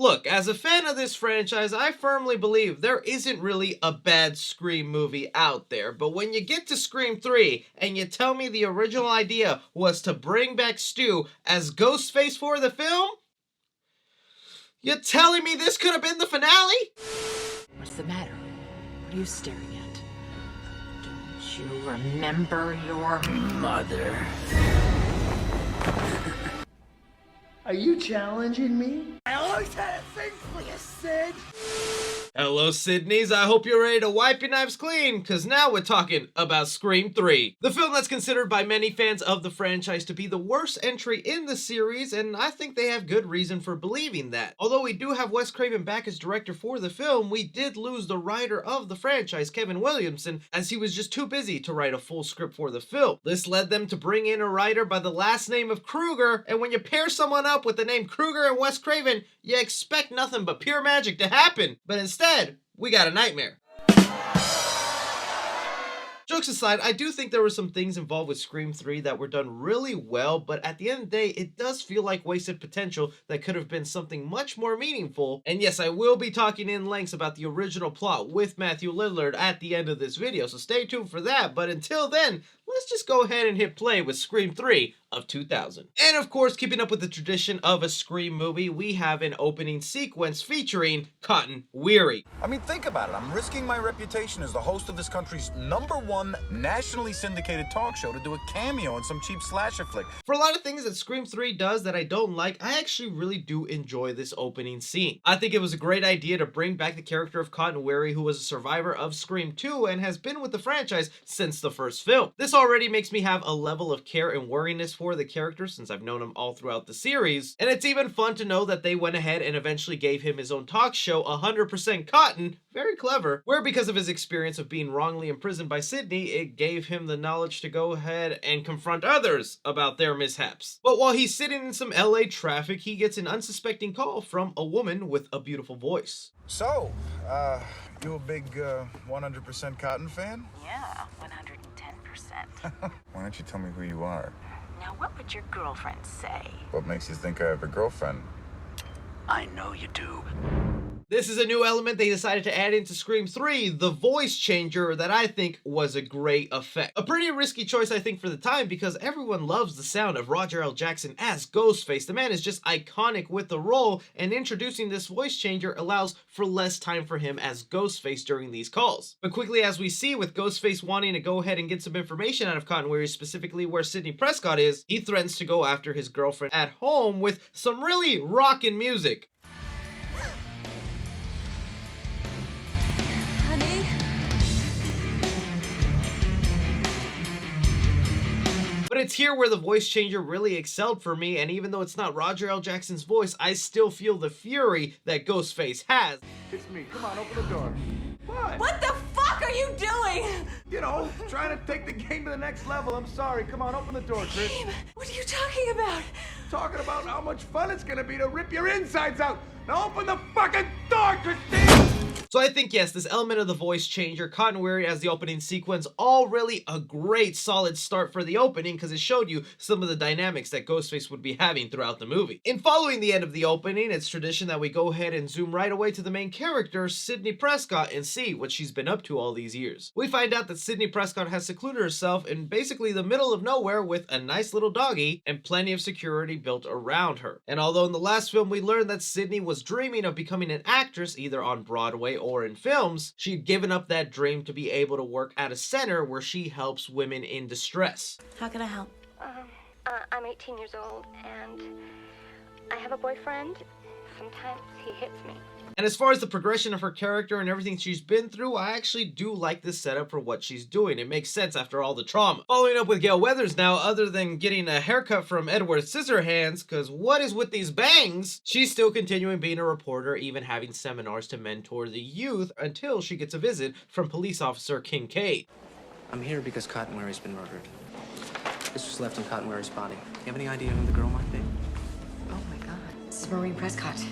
Look, as a fan of this franchise, I firmly believe there isn't really a bad Scream movie out there, but when you get to Scream 3 and you tell me the original idea was to bring back Stu as Ghostface for the film, you're telling me this could have been the finale? What's the matter? What are you staring at? Don't you remember your mother? Are you challenging me? I always had a thing for you, Sid. Hello, Sydneys. I hope you're ready to wipe your knives clean, because now we're talking about Scream 3. The film that's considered by many fans of the franchise to be the worst entry in the series, and I think they have good reason for believing that. Although we do have Wes Craven back as director for the film, we did lose the writer of the franchise, Kevin Williamson, as he was just too busy to write a full script for the film. This led them to bring in a writer by the last name of Kruger, and when you pair someone up with the name Kruger and Wes Craven, you expect nothing but pure magic to happen. But instead, we got a nightmare. Jokes aside, I do think there were some things involved with Scream 3 that were done really well, but at the end of the day, it does feel like wasted potential that could have been something much more meaningful. And yes, I will be talking in lengths about the original plot with Matthew Lillard at the end of this video, so stay tuned for that. But until then, let's just go ahead and hit play with Scream 3 of 2000. And of course, keeping up with the tradition of a Scream movie, we have an opening sequence featuring Cotton Weary. I mean, think about it. I'm risking my reputation as the host of this country's #1 nationally syndicated talk show to do a cameo in some cheap slasher flick. For a lot of things that Scream 3 does that I don't like, I actually really do enjoy this opening scene. I think it was a great idea to bring back the character of Cotton Weary, who was a survivor of Scream 2 and has been with the franchise since the first film. This already makes me have a level of care and worriness for the character since I've known him all throughout the series, and it's even fun to know that they went ahead and eventually gave him his own talk show, 100% Cotton, very clever, where because of his experience of being wrongly imprisoned by Sydney, it gave him the knowledge to go ahead and confront others about their mishaps. But while he's sitting in some LA traffic, he gets an unsuspecting call from a woman with a beautiful voice. So, you a big 100% Cotton fan? Yeah, 110%. Why don't you tell me who you are? Now, what would your girlfriend say? What makes you think I have a girlfriend? I know you do. This is a new element they decided to add into Scream 3, the voice changer, that I think was a great effect. A pretty risky choice, I think, for the time, because everyone loves the sound of Roger L. Jackson as Ghostface. The man is just iconic with the role, and introducing this voice changer allows for less time for him as Ghostface during these calls. But quickly, as we see, with Ghostface wanting to go ahead and get some information out of Cotton Weary, specifically where Sidney Prescott is, he threatens to go after his girlfriend at home with some really rockin' music. But it's here where the voice changer really excelled for me, and even though it's not Roger L. Jackson's voice, I still feel the fury that Ghostface has. It's me. Come on, open the door. What? What the fuck are you doing? You know, trying to take the game to the next level. I'm sorry. Come on, open the door, Chris. Babe, what are you talking about? Talking about how much fun it's gonna be to rip your insides out. Now open the fucking door, Christine! So I think, yes, this element of the voice changer, Cotton Weary as the opening sequence, all really a great solid start for the opening, because it showed you some of the dynamics that Ghostface would be having throughout the movie. In following the end of the opening, it's tradition that we go ahead and zoom right away to the main character, Sidney Prescott, and see what she's been up to all these years. We find out that Sidney Prescott has secluded herself in basically the middle of nowhere with a nice little doggy and plenty of security built around her. And although in the last film we learned that Sidney was dreaming of becoming an actress either on Broadway or in films, she'd given up that dream to be able to work at a center where she helps women in distress. How can I help? I'm 18 years old and I have a boyfriend. Sometimes he hits me. And as far as the progression of her character and everything she's been through, I actually do like this setup for what she's doing. It makes sense after all the trauma. Following up with Gale Weathers now, other than getting a haircut from Edward Scissorhands, because what is with these bangs? She's still continuing being a reporter, even having seminars to mentor the youth until she gets a visit from police officer Kincaid. I'm here because Cotton Weary's been murdered. This was left in Cotton Weary's body. You have any idea who the girl might be? Oh my god. This is Maureen Prescott.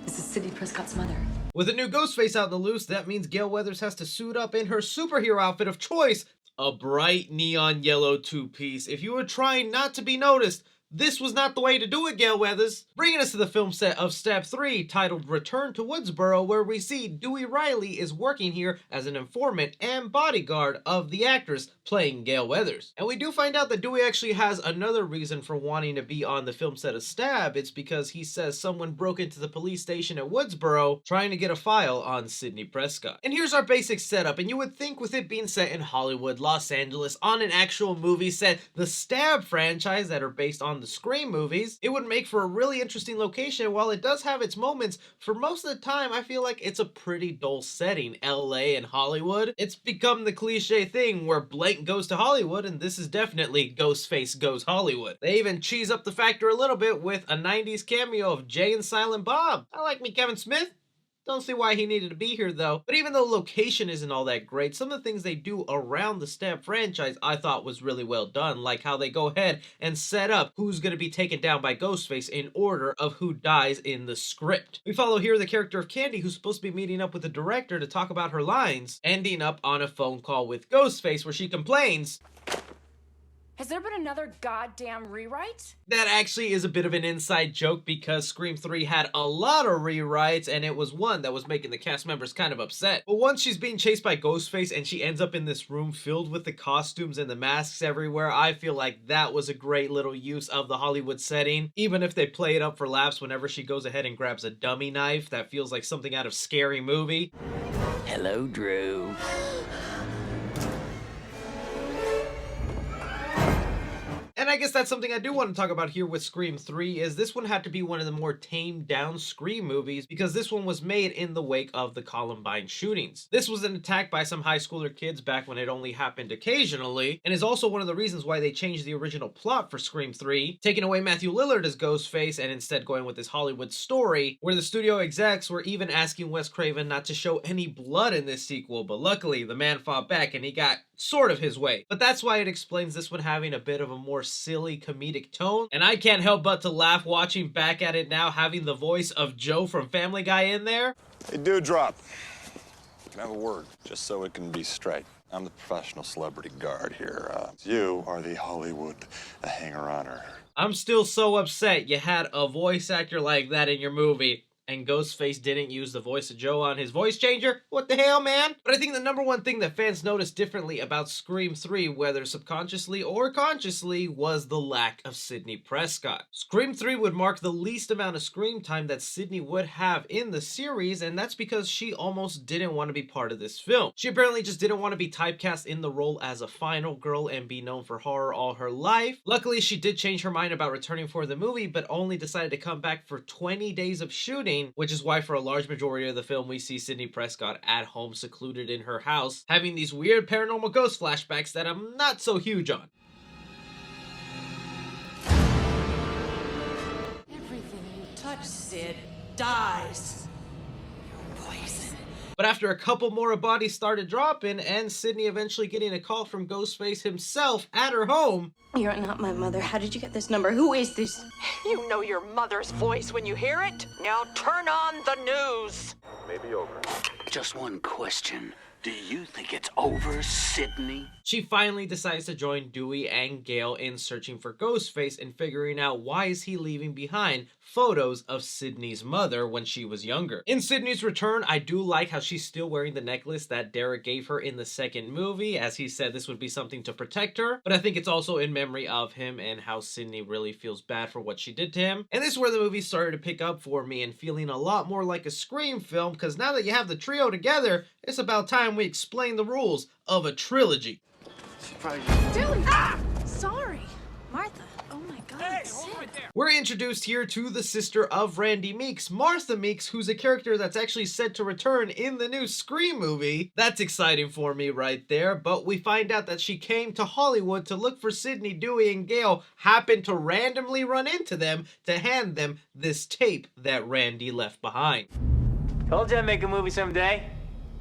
This is Sidney Prescott's mother. With a new Ghostface out in the loose, that means Gale Weathers has to suit up in her superhero outfit of choice, a bright neon yellow two-piece. If you were trying not to be noticed, This was not the way to do it, Gale Weathers. Bringing us to the film set of Step 3, titled Return to Woodsboro, where we see Dewey Riley is working here as an informant and bodyguard of the actress playing Gale Weathers. And we do find out that Dewey actually has another reason for wanting to be on the film set of Stab. It's because he says someone broke into the police station at Woodsboro trying to get a file on Sidney Prescott. And here's our basic setup, and you would think with it being set in Hollywood, Los Angeles, on an actual movie set, the Stab franchise that are based on the Scream movies, it would make for a really interesting location. While it does have its moments, for most of the time I feel like it's a pretty dull setting. LA and Hollywood, it's become the cliche thing where Blake goes to Hollywood, and this is definitely Ghostface Goes Hollywood. They even cheese up the factor a little bit with a 90s cameo of Jay and Silent Bob. I like me Kevin Smith. Don't see why he needed to be here though. But even though location isn't all that great, some of the things they do around the Stab franchise I thought was really well done, like how they go ahead and set up who's going to be taken down by Ghostface in order of who dies in the script. We follow here the character of Candy, who's supposed to be meeting up with the director to talk about her lines, ending up on a phone call with Ghostface where she complains, Has there been another goddamn rewrite? that actually is a bit of an inside joke because Scream 3 had a lot of rewrites, and it was one that was making the cast members kind of upset. But once she's being chased by Ghostface and she ends up in this room filled with the costumes and the masks everywhere, I feel like that was a great little use of the Hollywood setting. Even if they play it up for laughs whenever she goes ahead and grabs a dummy knife that feels like something out of Scary Movie. Hello, Drew. And I guess that's something I do want to talk about here with Scream 3, is this one had to be one of the more tamed down Scream movies because this one was made in the wake of the Columbine shootings. This was an attack by some high schooler kids back when it only happened occasionally, and is also one of the reasons why they changed the original plot for Scream 3, taking away Matthew Lillard as Ghostface and instead going with this Hollywood story, where the studio execs were even asking Wes Craven not to show any blood in this sequel, but luckily the man fought back and he got sort of his way. But that's why it explains this one having a bit of a more silly comedic tone, and I can't help but to laugh watching back at it now, having the voice of Joe from Family Guy in there. Hey, Dewdrop. Can I have a word, just so it can be straight? I'm the professional celebrity guard here. You are the Hollywood hanger-oner. I'm still so upset you had a voice actor like that in your movie, and Ghostface didn't use the voice of Joe on his voice changer? What the hell, man? But I think the number one thing that fans noticed differently about Scream 3, whether subconsciously or consciously, was the lack of Sidney Prescott. Scream 3 would mark the least amount of screen time that Sidney would have in the series, and that's because she almost didn't want to be part of this film. She apparently just didn't want to be typecast in the role as a final girl and be known for horror all her life. Luckily, she did change her mind about returning for the movie, but only decided to come back for 20 days of shooting, which is why for a large majority of the film we see Sidney Prescott at home secluded in her house, having these weird paranormal ghost flashbacks that I'm not so huge on. Everything you touch, Sid, dies. You're poison. But after a couple more bodies started dropping, and Sidney eventually getting a call from Ghostface himself at her home. You're not my mother. How did you get this number? Who is this? You know your mother's voice when you hear it. Now turn on the news. Maybe over. Just one question. Do you think it's over, Sidney? She finally decides to join Dewey and Gale in searching for Ghostface and figuring out why is he leaving behind photos of Sidney's mother when she was younger. In Sidney's return, I do like how she's still wearing the necklace that Derek gave her in the second movie, as he said this would be something to protect her, but I think it's also in memory of him and how Sidney really feels bad for what she did to him. And this is where the movie started to pick up for me and feeling a lot more like a Scream film, because now that you have the trio together, it's about time we explain the rules of a trilogy. Dude! Sorry. Martha. Oh my god. Hey, hold right there. We're introduced here to the sister of Randy Meeks, Martha Meeks, who's a character that's actually set to return in the new Scream movie. That's exciting for me right there, but we find out that she came to Hollywood to look for Sidney, Dewey, and Gale, happened to randomly run into them to hand them this tape that Randy left behind. Told you I'd make a movie someday.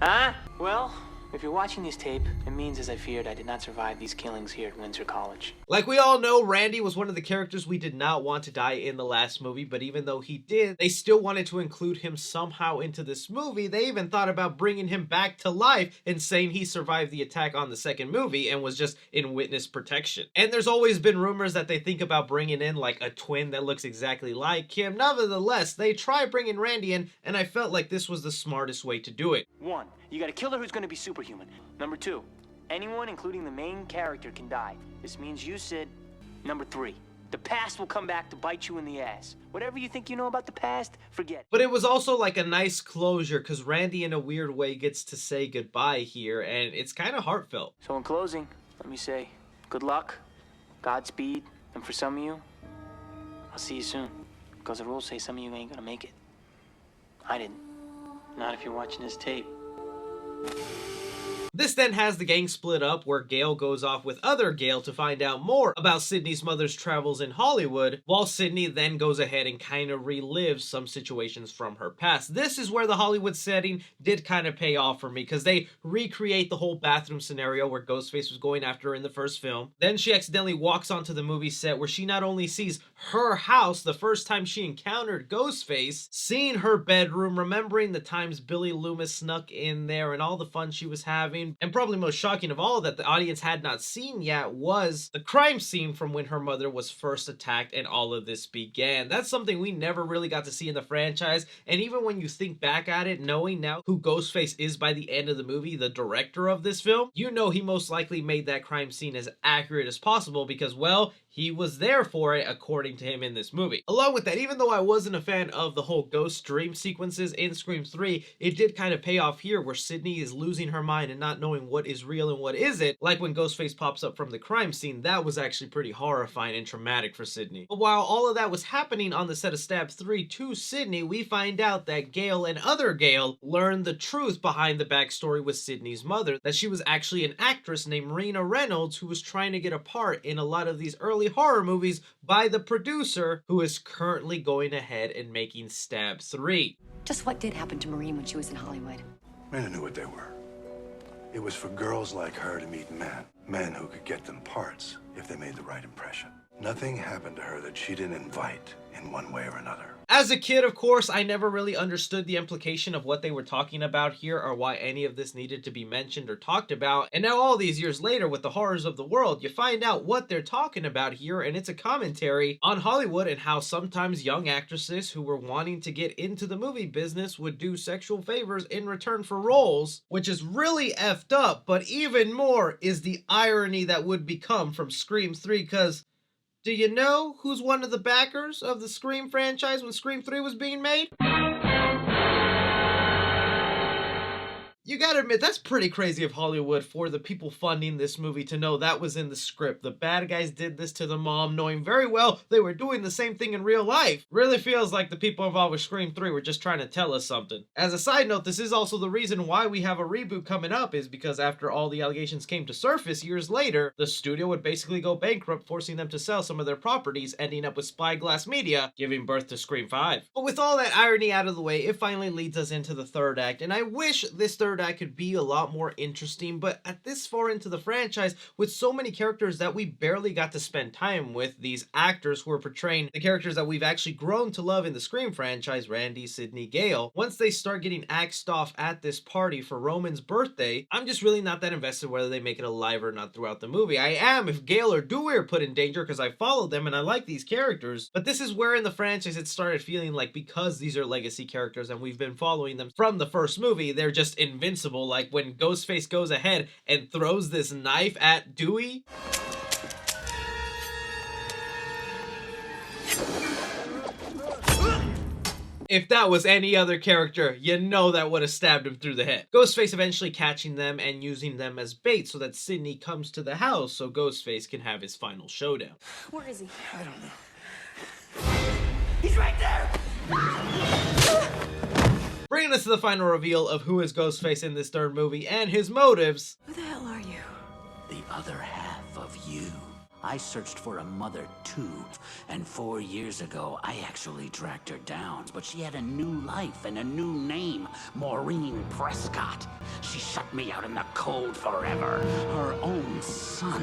Huh? Well, If you're watching this tape, it means, as I feared, I did not survive these killings here at Windsor College. Like we all know, Randy was one of the characters we did not want to die in the last movie, but even though he did, they still wanted to include him somehow into this movie. They even thought about bringing him back to life and saying he survived the attack on the second movie and was just in witness protection. And there's always been rumors that they think about bringing in like a twin that looks exactly like him. Nevertheless, they try bringing Randy in, and I felt like this was the smartest way to do it. 1, you got a killer who's gonna be superhuman. Number 2, anyone, including the main character, can die. This means you, Sid. Number 3, the past will come back to bite you in the ass. Whatever you think you know about the past, forget. But it was also like a nice closure because Randy in a weird way gets to say goodbye here, and it's kind of heartfelt. So in closing, let me say, good luck, Godspeed, and for some of you, I'll see you soon. Because the rules say some of you ain't gonna make it. I didn't. Not if you're watching this tape. This then has the gang split up where Gale goes off with other Gale to find out more about Sydney's mother's travels in Hollywood, while Sydney then goes ahead and kind of relives some situations from her past. This is where the Hollywood setting did kind of pay off for me because they recreate the whole bathroom scenario where Ghostface was going after her in the first film. Then she accidentally walks onto the movie set where she not only sees her house the first time she encountered Ghostface, seeing her bedroom, remembering the times Billy Loomis snuck in there and all the fun she was having. And probably most shocking of all that the audience had not seen yet was the crime scene from when her mother was first attacked and all of this began. That's something we never really got to see in the franchise, and even when you think back at it, knowing now who Ghostface is by the end of the movie, the director of this film, you know he most likely made that crime scene as accurate as possible because, well, he was there for it, according to him in this movie. Along with that, even though I wasn't a fan of the whole ghost dream sequences in Scream 3, it did kind of pay off here where Sydney is losing her mind and not knowing what is real and what isn't. Like when Ghostface pops up from the crime scene, that was actually pretty horrifying and traumatic for Sydney. But while all of that was happening on the set of Stab 3 to Sydney, we find out that Gale and other Gale learned the truth behind the backstory with Sydney's mother, that she was actually an actress named Rena Reynolds who was trying to get a part in a lot of these early horror movies by the producer who is currently going ahead and making Stab 3. Just what did happen to Maureen when she was in Hollywood? Men knew what they were. It was for girls like her to meet men who could get them parts if they made the right impression. Nothing happened to her that she didn't invite in one way or another. As a kid, of course, I never really understood the implication of what they were talking about here or why any of this needed to be mentioned or talked about. And now all these years later with the horrors of the world, you find out what they're talking about here, and it's a commentary on Hollywood and how sometimes young actresses who were wanting to get into the movie business would do sexual favors in return for roles, which is really effed up, but even more is the irony that would become from Scream 3, because do you know who's one of the backers of the Scream franchise when Scream 3 was being made? You gotta admit, that's pretty crazy of Hollywood for the people funding this movie to know that was in the script. The bad guys did this to the mom, knowing very well they were doing the same thing in real life. Really feels like the people involved with Scream 3 were just trying to tell us something. As a side note, this is also the reason why we have a reboot coming up, is because after all the allegations came to surface years later, the studio would basically go bankrupt, forcing them to sell some of their properties, ending up with Spyglass Media, giving birth to Scream 5. But with all that irony out of the way, it finally leads us into the third act, and I wish this third act could be a lot more interesting, but at this far into the franchise, with so many characters that we barely got to spend time with, these actors who are portraying the characters that we've actually grown to love in the Scream franchise, Randy, Sydney, Gale, once they start getting axed off at this party for Roman's birthday, I'm just really not that invested whether they make it alive or not throughout the movie. I am if Gale or Dewey are put in danger because I follow them and I like these characters, but this is where in the franchise it started feeling like because these are legacy characters and we've been following them from the first movie, they're just invincible. Like when Ghostface goes ahead and throws this knife at Dewey. If that was any other character, you know that would have stabbed him through the head. Ghostface eventually catching them and using them as bait so that Sydney comes to the house so Ghostface can have his final showdown. Where is he? I don't know. He's right there! Bringing us to the final reveal of who is Ghostface in this third movie and his motives. Who the hell are you? The other half of you. I searched for a mother too, and 4 years ago, I actually tracked her down, but she had a new life and a new name, Maureen Prescott. She shut me out in the cold forever, her own son.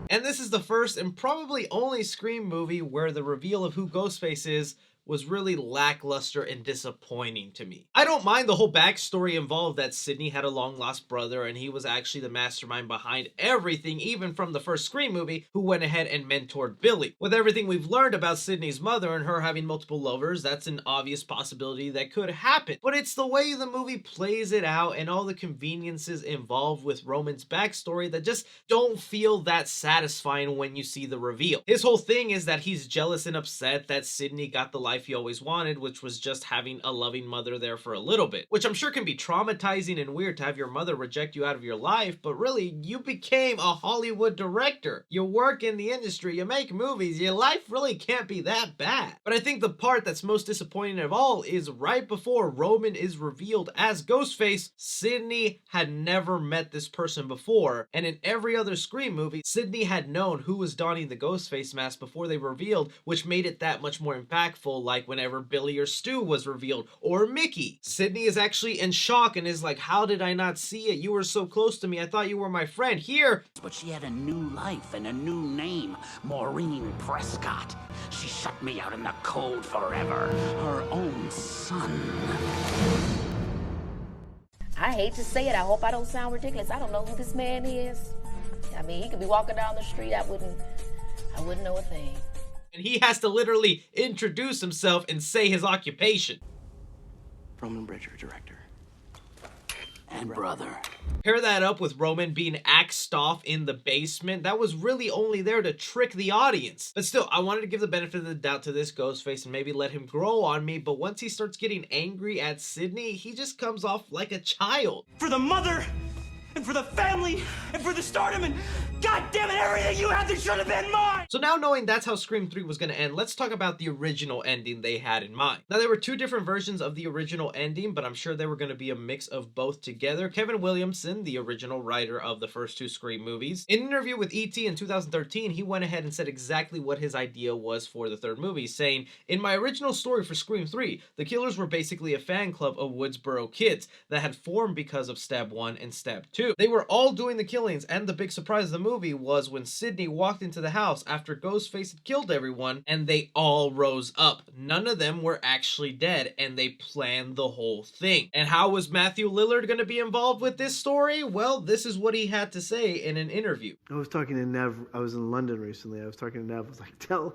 And this is the first and probably only Scream movie where the reveal of who Ghostface is was really lackluster and disappointing to me. I don't mind the whole backstory involved that Sidney had a long-lost brother and he was actually the mastermind behind everything, even from the first Scream movie, who went ahead and mentored Billy. With everything we've learned about Sidney's mother and her having multiple lovers, that's an obvious possibility that could happen. But it's the way the movie plays it out and all the conveniences involved with Roman's backstory that just don't feel that satisfying when you see the reveal. His whole thing is that he's jealous and upset that Sidney got the life he always wanted, which was just having a loving mother there for a little bit, which I'm sure can be traumatizing and weird to have your mother reject you out of your life, but really, you became a Hollywood director. You work in the industry, you make movies, your life really can't be that bad. But I think the part that's most disappointing of all is right before Roman is revealed as Ghostface, Sidney had never met this person before, and in every other Scream movie, Sidney had known who was donning the Ghostface mask before they revealed, which made it that much more impactful, like whenever Billy or Stu was revealed, or Mickey. Sidney is actually in shock and is like, how did I not see it? You were so close to me, I thought you were my friend. Here, But she had a new life and a new name, Maureen Prescott. She shut me out in the cold forever, her own son. I hate to say it, I hope I don't sound ridiculous. I don't know who this man is. I mean, he could be walking down the street, I wouldn't know a thing. and he has to literally introduce himself and say his occupation. Roman Bridger, director. And brother. Pair that up with Roman being axed off in the basement. That was really only there to trick the audience. But still, I wanted to give the benefit of the doubt to this Ghostface and maybe let him grow on me. But once he starts getting angry at Sidney, he just comes off like a child. For the mother, and for the family, and for the stardom, and God damn it, everything you had that should have been mine! So now knowing that's how Scream 3 was going to end, let's talk about the original ending they had in mind. Now there were two different versions of the original ending, but I'm sure they were going to be a mix of both together. Kevin Williamson, the original writer of the first two Scream movies, in an interview with E.T. in 2013, he went ahead and said exactly what his idea was for the third movie, saying, "In my original story for Scream 3, the killers were basically a fan club of Woodsboro kids that had formed because of Stab 1 and Stab 2. They were all doing the killings, and the big surprise of the movie was when Sidney walked into the house after Ghostface had killed everyone, and they all rose up. None of them were actually dead, and they planned the whole thing." And how was Matthew Lillard going to be involved with this story? Well, this is what he had to say in an interview. I was talking to Nev. I was in London recently. I was talking to Nev. I was like, tell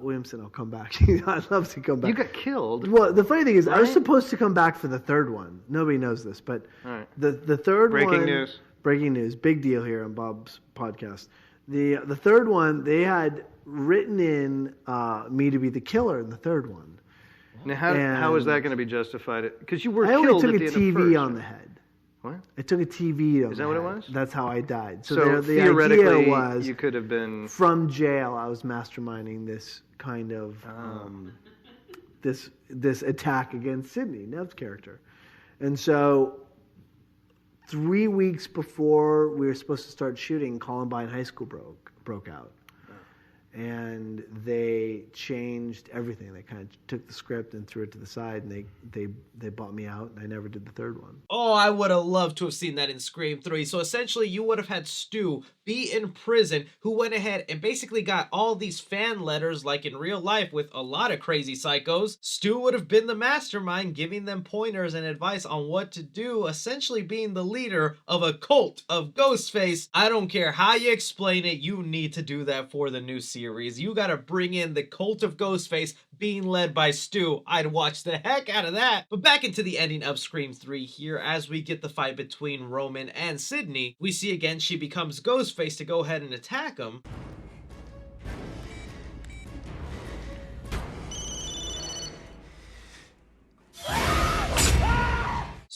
Williamson I'll come back. I'd love to come back. You got killed. Well, the funny thing is, right? I was supposed to come back for the third one. Nobody knows this, but right. the third one. Breaking news. Big deal here on Bob's podcast. The third one, they had written in me to be the killer in the third one. Now, how is that going to be justified? Because you were killed. I only took a TV first, on the head. What? I took a TV on Is that what it was? That's how I died. So the theoretically, idea was you could have been from jail. I was masterminding this kind of this attack against Sidney, Nev's character, and so 3 weeks before we were supposed to start shooting, Columbine High School broke out. And they changed everything. They kind of took the script and threw it to the side, and they bought me out, and I never did the third one. Oh, I would have loved to have seen that in Scream 3. So essentially, you would have had Stu be in prison, who went ahead and basically got all these fan letters like in real life with a lot of crazy psychos. Stu would have been the mastermind, giving them pointers and advice on what to do, essentially being the leader of a cult of Ghostface. I don't care how you explain it, you need to do that for the new series. You gotta bring in the cult of Ghostface being led by Stu. I'd watch the heck out of that. But back into the ending of Scream 3 here, as we get the fight between Roman and Sidney, we see again she becomes Ghostface to go ahead and attack him.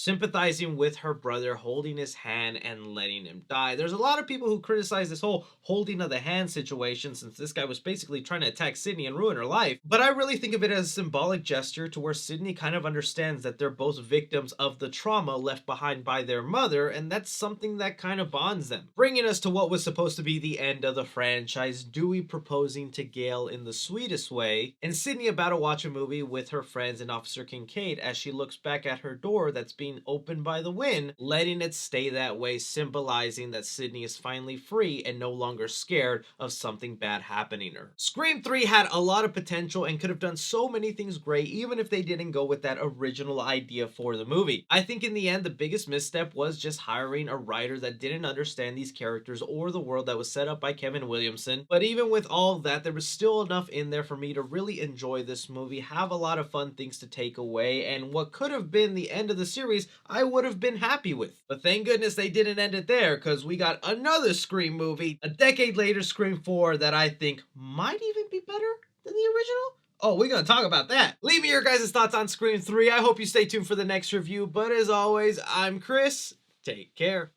sympathizing with her brother, holding his hand and letting him die. There's a lot of people who criticize this whole holding of the hand situation, since this guy was basically trying to attack Sydney and ruin her life, but I really think of it as a symbolic gesture to where Sydney kind of understands that they're both victims of the trauma left behind by their mother, and that's something that kind of bonds them. Bringing us to what was supposed to be the end of the franchise, Dewey proposing to Gale in the sweetest way, and Sydney about to watch a movie with her friends and Officer Kincaid as she looks back at her door that's being opened by the wind, letting it stay that way, symbolizing that Sydney is finally free and no longer scared of something bad happening to her. Scream 3 had a lot of potential and could have done so many things great even if they didn't go with that original idea for the movie. I think in the end the biggest misstep was just hiring a writer that didn't understand these characters or the world that was set up by Kevin Williamson, but even with all of that, there was still enough in there for me to really enjoy this movie, have a lot of fun things to take away, and what could have been the end of the series I would have been happy with. But thank goodness they didn't end it there, because we got another Scream movie a decade later, Scream 4, that I think might even be better than the original. Oh, we're gonna talk about that. Leave me your guys' thoughts on Scream 3. I hope you stay tuned for the next review, but as always, I'm Chris. Take care.